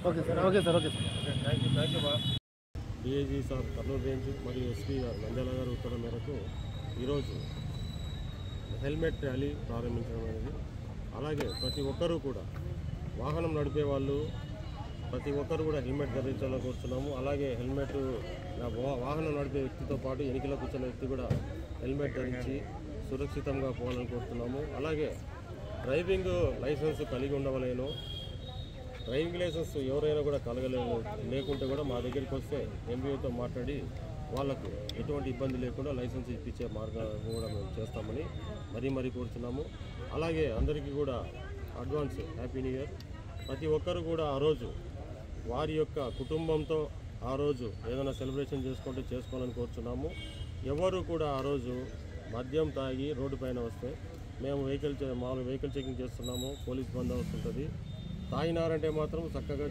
Okay sir okay sir okay sir thank you బా. DIG sir Kurnool range మరియు SP గారు నంద్యాల గారు ఉత్తర్వుల మేరకు ఈరోజు హెల్మెట్ ర్యాలీ ప్రారంభించడం అనేది, అలాగే ప్రతి ఒక్కరూ కూడా వాహనం నడిపే వాళ్ళు ప్రతి ఒక్కరు కూడా హెల్మెట్ ధరించాలని కోరుతున్నాము. అలాగే హెల్మెట్ వాహనం నడిపే వ్యక్తితో పాటు వెనుకలో కూర్చున్న వ్యక్తి కూడా హెల్మెట్ ధరించి సురక్షితంగా పోవాలని కోరుతున్నాము. అలాగే డ్రైవింగ్ లైసెన్స్ కలిగి ఉండవలేను. డ్రైవింగ్ లైసెన్స్ ఎవరైనా కూడా లేకుంటే కూడా మా దగ్గరికి వస్తే ఎంబీఓతో మాట్లాడి వాళ్ళకు ఎటువంటి ఇబ్బంది లేకుండా లైసెన్స్ ఇప్పించే మార్గాలు కూడా మేము చేస్తామని మరీ కోరుతున్నాము. అలాగే అందరికీ కూడా అడ్వాన్స్ హ్యాపీ న్యూ ఇయర్. ప్రతి ఒక్కరు కూడా ఆ రోజు వారి యొక్క కుటుంబంతో ఆ రోజు ఏదైనా సెలబ్రేషన్ చేసుకోవాలని కోరుతున్నాము. ఎవరు కూడా ఆ రోజు మద్యం తాగి రోడ్డు పైన వస్తే మేము వెహికల్ చెకింగ్ చేస్తున్నాము. పోలీస్ బందోబస్తు ఉంటుంది. తాగినారంటే మాత్రం చక్కగా